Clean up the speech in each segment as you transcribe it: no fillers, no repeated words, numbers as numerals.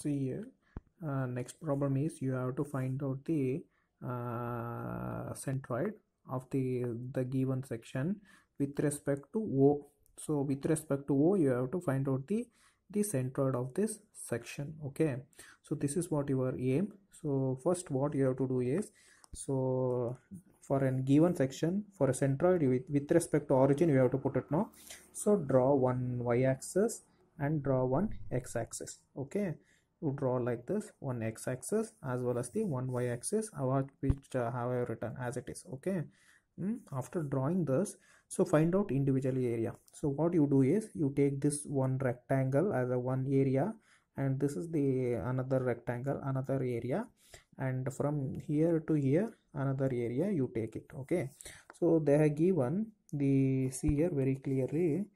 See here, next problem is you have to find out the centroid of the given section with respect to O. So with respect to O, you have to find out the centroid of this section. Okay, so this is what your aim. So first what you have to do is, so for a given section, for a centroid with respect to origin, you have to put it now. So draw one y-axis and draw one x-axis. Okay, you draw like this, one x-axis as well as the one y-axis, which have I written as it is. Okay, after drawing this, so find out individual area. So what you do is, you take this one rectangle as a one area, and this is the another rectangle, another area, and from here to here another area you take it. Okay, so they have given the, see here very clearly,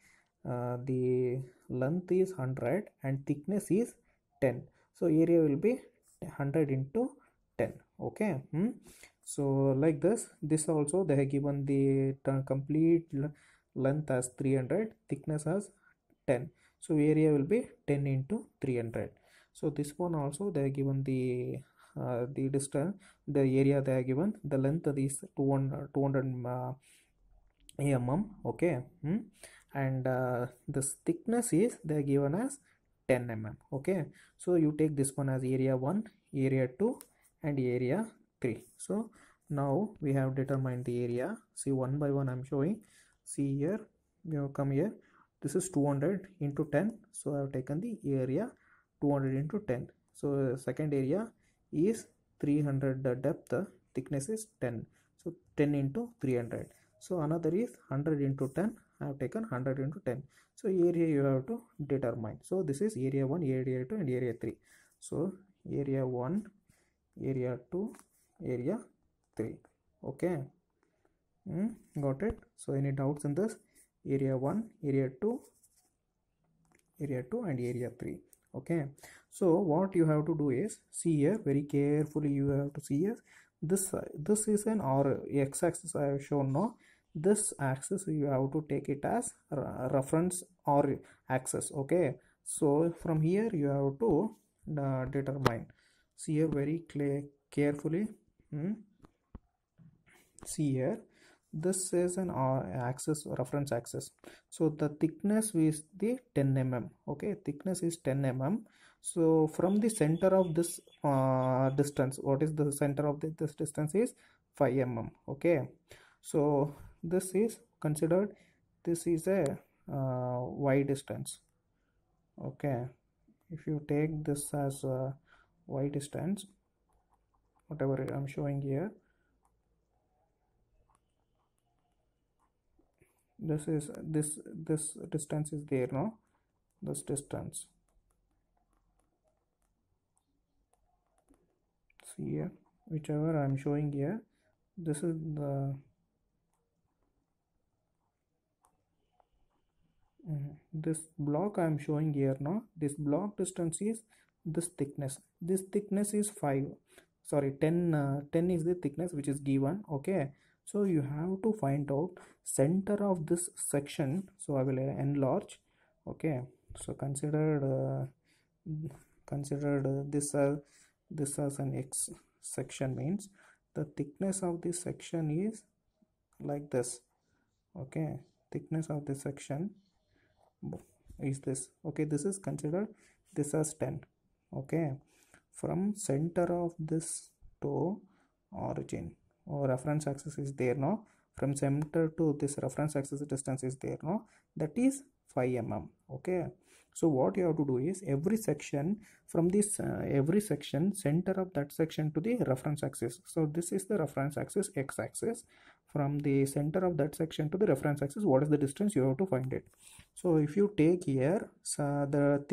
the length is 100 and thickness is 10. So area will be 100 into 10. Okay, so like this also they have given the complete length as 300, thickness as 10. So area will be 10 into 300. So this one also they have given the distance, the area they are given, the length is 200 mm. Okay, and this thickness is they are given as 10 mm. Okay, so you take this one as area 1, area 2 and area 3. So now we have determined the area. See, one by one I'm showing. See here, you come here, this is 200 into 10. So I have taken the area 200 into 10. So second area is 300 the depth, thickness is 10. So 10 into 300. So another is 100 into 10. I have taken 100 into 10. So area you have to determine. So this is area 1, area 2 and area 3. So area 1, area 2, area 3. Okay, got it. So any doubts in this? Area 1, area 2 and area 3. Okay, so what you have to do is, see here very carefully, you have to see here, this is an or x-axis I have shown now. This axis you have to take it as reference or axis. Okay, so from here you have to determine. See here very carefully, see here, this is an axis, reference axis. So the thickness is the 10 mm. Okay, thickness is 10 mm. So from the center of this distance, what is the center of this distance is 5 mm. Okay, so this is considered, this is a y distance. Okay, if you take this as y distance, whatever I'm showing here, this is this distance is there now, this distance. See here, whichever I'm showing here, this is the this block I'm showing here now. This block distance is this thickness. This thickness is 5, sorry 10, 10 is the thickness which is given. Okay, so you have to find out center of this section. So I will enlarge. Okay, so considered this as an x section, means the thickness of this section is like this. Okay, thickness of this section is this. Okay, this is considered this as 10. Okay, from center of this to origin or reference axis is there now, from center to this reference axis distance is there now, that is 5 mm. Okay, so what you have to do is, every section from this every section, center of that section to the reference axis. So this is the reference axis, x axis. From the center of that section to the reference axis, what is the distance, you have to find it. So if you take here, so the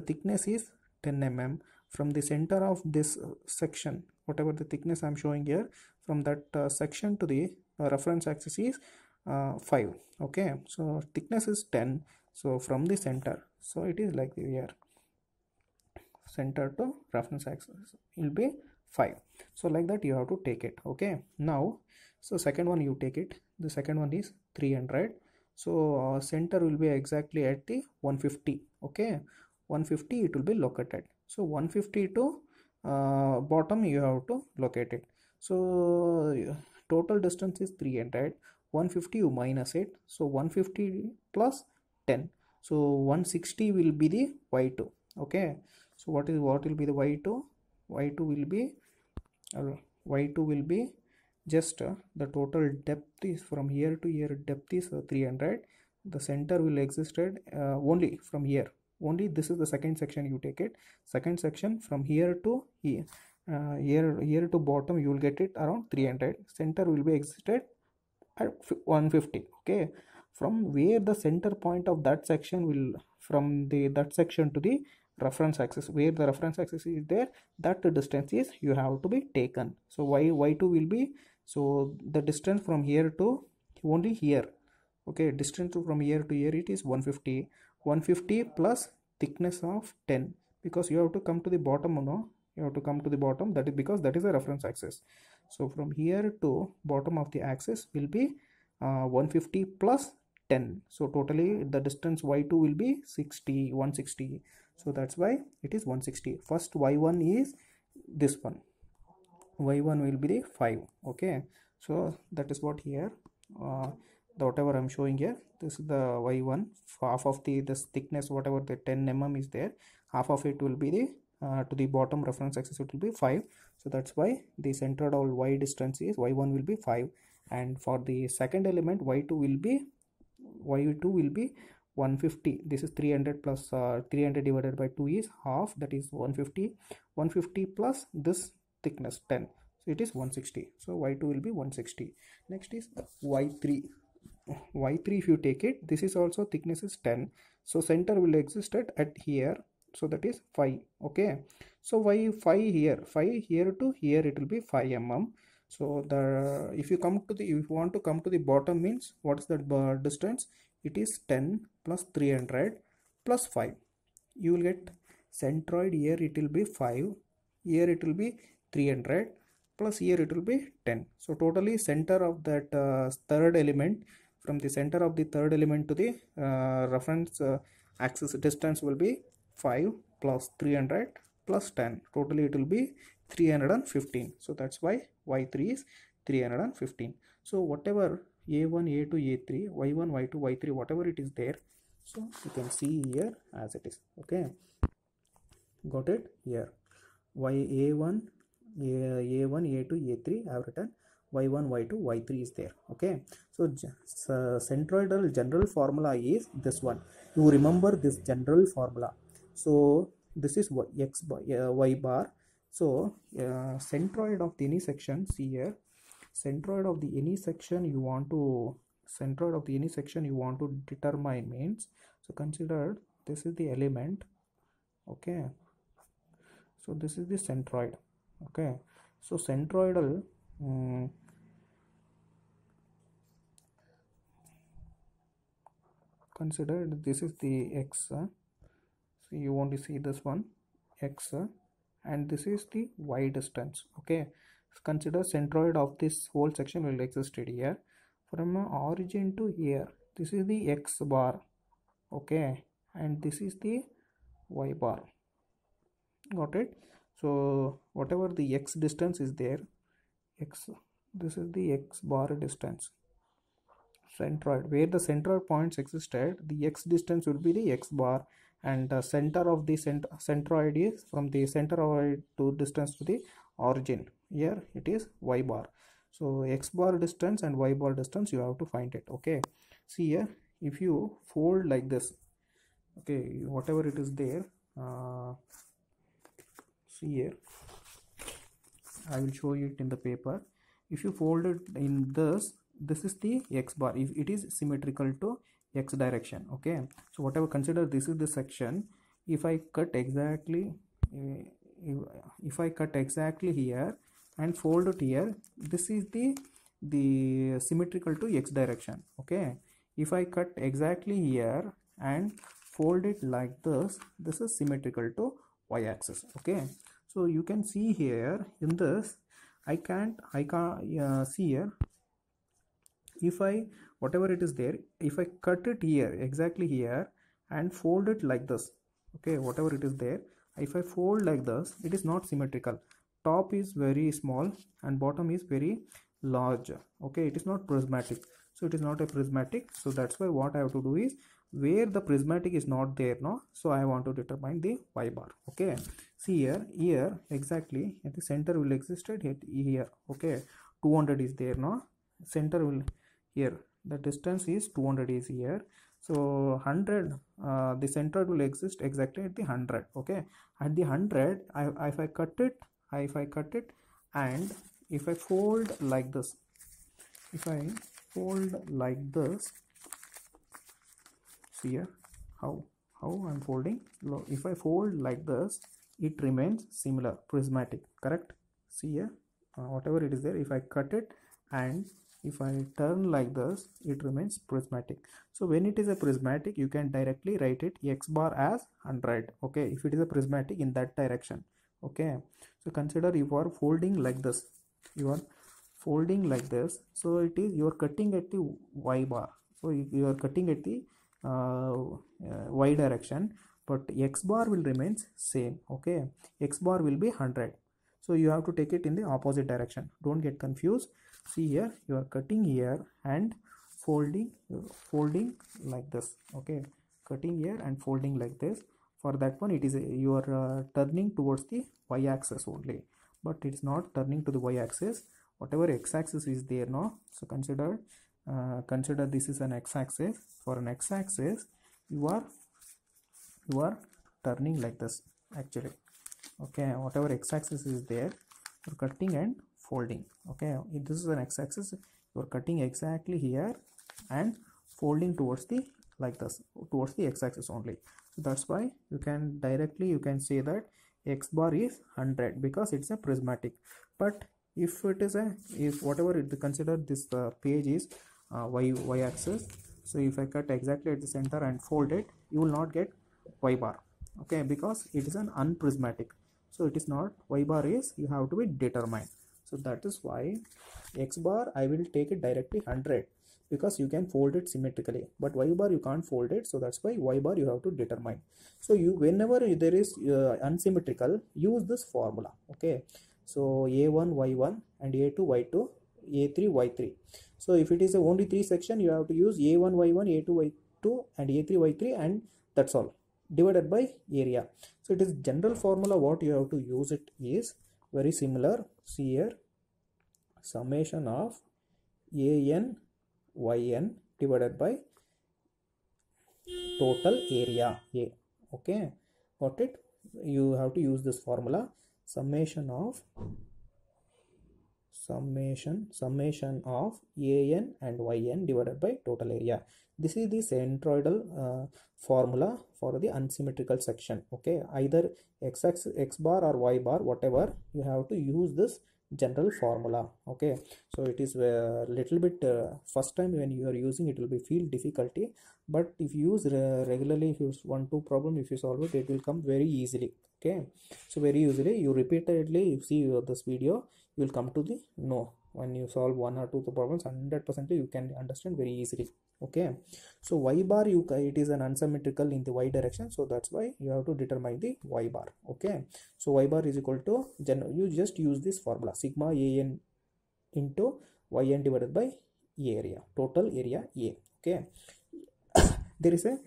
thickness is 10 mm. From the center of this section, whatever the thickness I'm showing here, from that section to the reference axis is 5. Okay, so thickness is 10. So from the center, so it is like here, center to reference axis will be 5. So like that you have to take it. Okay, now so second one you take it, the second one is 300. So center will be exactly at the 150. Okay, 150 it will be located. So 150 to bottom you have to locate it. So total distance is 300. 150 you minus it, so 150 plus 10, so 160 will be the y2. Okay, so what will be the y2? Y2 will be y2 will be just the total depth is from here to here, depth is 300. The center will existed only from here, only this is the second section, you take it, second section from here to here, here to bottom you will get it around 300. Center will be existed at 150. Okay, from where the center point of that section will, from the that section to the reference axis, where the reference axis is there, that distance is you have to be taken. So y2 will be, so the distance from here to only here. Okay, distance from here to here it is 150. 150 plus thickness of 10, because you have to come to the bottom, no, you have to come to the bottom, that is because that is a reference axis. So from here to bottom of the axis will be 150 plus 10, so totally the distance y2 will be 160. So that's why it is 160. First y1 is this one, y1 will be the 5. Okay, so that is what here the whatever I'm showing here, this is the y1, half of the this thickness, whatever the 10 mm is there, half of it will be the to the bottom reference axis it will be 5. So that's why the centered or y distance is y1 will be 5, and for the second element y2 will be 150. This is 300 plus 300 divided by 2 is half, that is 150. 150 plus this thickness 10, so it is 160. So y2 will be 160. Next is y3. Y3 if you take it, this is also thickness is 10, so center will exist at here, so that is 5. Okay, so y5 here, 5 here to here it will be 5 mm. So the if you come to the, if you want to come to the bottom means what is the distance, it is 10 plus 300 plus 5, you will get centroid here it will be 5, here it will be 300 plus here it will be 10. So totally center of that third element, from the center of the third element to the reference axis distance will be 5 plus 300 plus 10, totally it will be 315. So that's why y3 is 315. So whatever a1 a2 a3 y1 y2 y3 whatever it is there, so you can see here as it is. Okay, got it here, a1 a1 a2 a3 I have written, y1 y2 y3 is there. Okay, so centroidal general formula is this one, you remember this general formula. So this is x bar y bar. So centroid of any section, see here, centroid of the any section you want to, centroid of the any section you want to determine means, so consider this is the element. Okay, so this is the centroid. Okay, so centroidal consider this is the x, so you want to see this one x, and this is the y distance. Okay, consider centroid of this whole section will exist here from origin to here, this is the x bar. Okay, and this is the y bar. Got it? So whatever the x distance is there, x, this is the x bar distance, centroid, where the centroid points existed, the x distance will be the x bar, and the center of the centroid is from the centroid to distance to the origin, here it is y bar. So x bar distance and y bar distance you have to find it. Okay, see here, if you fold like this, okay, whatever it is there, see here, I will show you it in the paper. If you fold it in this is the x bar, if it is symmetrical to x direction. Okay, so whatever, consider this is the section, if I cut exactly if I cut exactly here and fold it here, this is the symmetrical to x direction. Okay, if I cut exactly here and fold it like this, this is symmetrical to y axis. Okay, so you can see here in this, I can't see here, if I whatever it is there, if I cut it here exactly here and fold it like this, okay, whatever it is there, if I fold like this, it is not symmetrical. Top is very small and bottom is very large. Okay, it is not prismatic, so it is not a prismatic. So that's why what I have to do is, where the prismatic is not there, no, so I want to determine the y bar. Okay, see here exactly at the center will exist at here. Okay, 200 is there, no, center will here, the distance is 200 is here. So 100, the center will exist exactly at the 100. Okay, at the 100, if I cut it, and if I fold like this, if I fold like this, see here how I'm folding. If I fold like this, it remains similar, prismatic, correct? See here, whatever it is there, if I cut it and if I turn like this, it remains prismatic. So when it is a prismatic, you can directly write it x bar as 100. Okay, if it is a prismatic in that direction. Okay, so consider you are folding like this, you are folding like this, so it is, you are cutting at the y bar, so you are cutting at the y direction, but x bar will remains same. Okay, x bar will be 100, so you have to take it in the opposite direction. Don't get confused. See here, you are cutting here and folding like this. Okay, cutting here and folding like this. For that one, it is you are turning towards the y-axis only, but it is not turning to the y-axis. Whatever x-axis is there now, so consider this is an x-axis. For an x-axis, you are turning like this actually. Okay, whatever x-axis is there, you're cutting and folding. Okay, if this is an x-axis, you're cutting exactly here and folding towards the like this, towards the x-axis only. So that's why you can directly, you can say that x bar is 100 because it's a prismatic. But if it is a, if whatever it consider this page is y axis, so if I cut exactly at the center and fold it, you will not get y bar. Okay, because it is an unprismatic, so it is not, y bar is, you have to be determined. So that is why x bar I will take it directly 100, because you can fold it symmetrically, but y bar you can't fold it, so that's why y bar you have to determine. So you, whenever there is unsymmetrical, use this formula. Okay, so a1 y1 and a2 y2, a3 y3. So if it is a only 3 section, you have to use a1 y1, a2 y2 and a3 y3, and that's all, divided by area. So it is general formula. What you have to use it is very similar. See here, summation of an yn divided by total area A. Okay, got it? You have to use this formula, summation of an and yn divided by total area. This is the centroidal formula for the unsymmetrical section. Okay, either x bar or y bar, whatever, you have to use this general formula. Okay, so it is a little bit first time when you are using it will be feel difficulty, but if you use regularly, if you use 1-2 problem, if you solve it, it will come very easily. Okay, so very easily, you repeatedly, you see this video, you will come to the know. When you solve 1 or 2 problems, 100% you can understand very easily. Okay, so y bar, it is an unsymmetrical in the y direction, so that's why you have to determine the y bar. Okay, so y bar is equal to, you just use this formula, sigma an into yn divided by area, total area A. Okay, there is a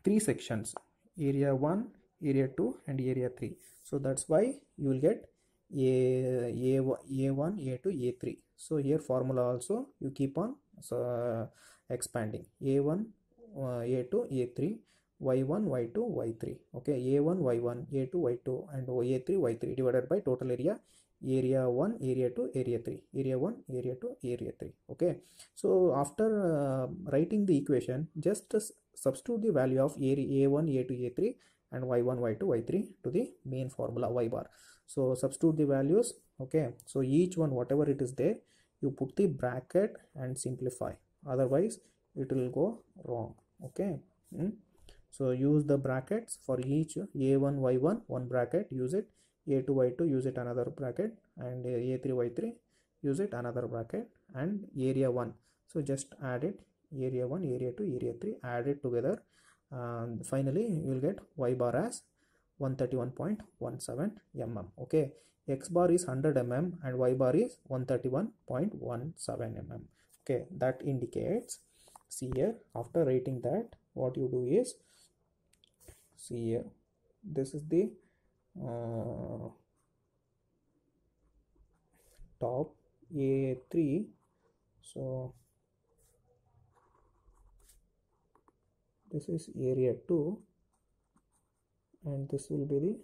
3 sections, area 1, area 2 and area 3. So that's why you will get A1, A2, A3. So here formula also you keep on expanding, A1, A2, A3, Y1, Y2, Y3. Okay, A1, Y1, A2, Y2 and A3, Y3 divided by total area, area 1, area 2, area 3, area 1, area 2, area 3. Okay, so after writing the equation, just substitute the value of area A1, A2, A3 and Y1, Y2, Y3 to the main formula y bar. So substitute the values. Okay, so each one, whatever it is there, you put the bracket and simplify, otherwise it will go wrong. Okay, so use the brackets for each, a1 y1 one bracket, use it, a2 y2 use it another bracket, and a3 y3 use it another bracket, and area 1, so just add it, area 1, area 2, area 3, add it together, and finally you will get y bar as 131.17 mm. Okay, x bar is 100 mm and y bar is 131.17 mm. Okay, that indicates, see here, after writing that, what you do is, see here, this is the top A3. So this is area 2 and this will be the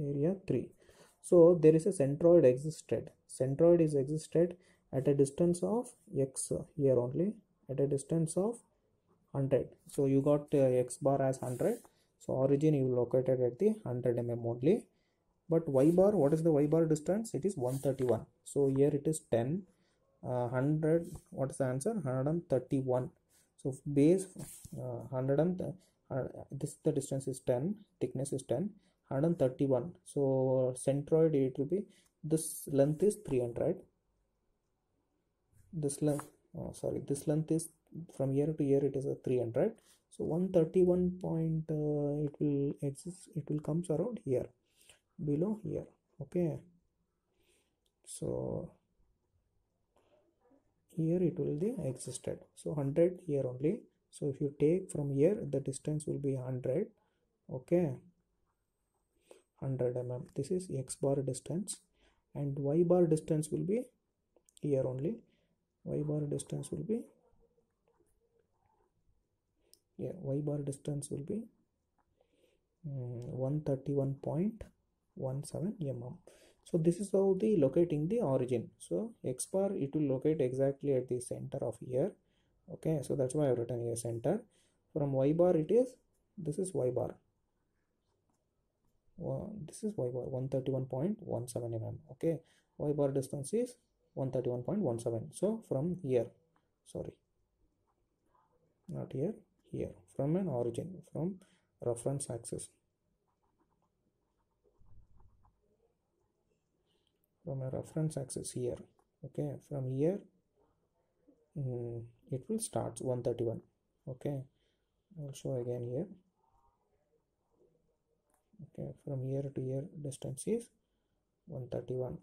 area 3. So there is a centroid existed. Centroid is existed at a distance of x here only, at a distance of 100. So you got x bar as 100. So origin you located at the 100 mm only. But y bar, what is the y bar distance? It is 131. So here it is 10. 100, what is the answer? 131. So base 100 and this, the distance is 10, thickness is 10, 131. So centroid, it will be, this length is 300. This length, this length is from here to here, it is a 300. So 131 point, it will exist, it will comes around here, below here. Okay, so here it will be existed. So 100 here only. So if you take from here, the distance will be 100. Okay, 100 mm. This is x bar distance, and y bar distance will be here only. Y bar distance will be here. Y bar distance will be 131.17 mm. So this is how the locating the origin. So x bar, it will locate exactly at the center of here. Okay, so that's why I have written here center. From y bar, it is, this is y bar. This is y bar 131.17 mm. Okay, y bar distance is 131.17. So from here, sorry, not here, here, from an origin, from reference axis, from a reference axis here. Okay, from here it will start 131. Okay, I'll show again here. Okay, from here to here distance is 131.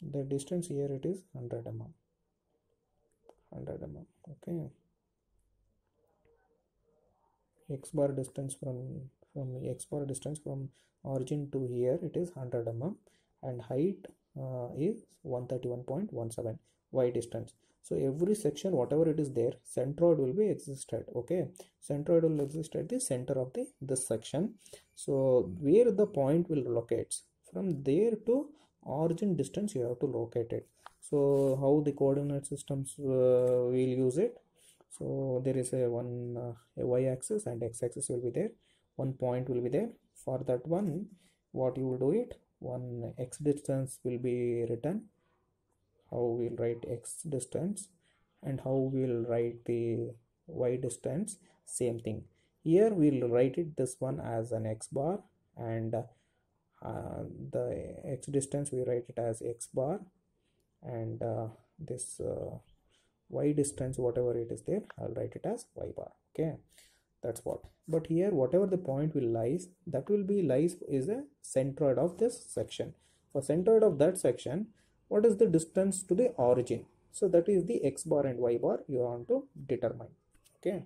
The distance here, it is 100 mm. 100 mm. Okay, x bar distance from x bar distance from origin to here, it is 100 mm, and height is 131.17 y distance. So every section, whatever it is there, centroid will be existed. Okay, centroid will exist at the center of the this section. So where the point will locate, from there to origin distance you have to locate it. So how the coordinate systems will use it? So there is a y-axis and x-axis will be there. One point will be there. For that one, what you will do it, one x distance will be written. How we'll write x distance and how we'll write the y distance, same thing. Here we'll write it, this one as an x bar, and the x distance we write it as x bar, and this y distance, whatever it is there, I'll write it as y bar. Okay, that's what. But here whatever the point will lies, that will be lies is a centroid of this section. For centroid of that section, what is the distance to the origin? So that is the x bar and y bar you want to determine. Okay,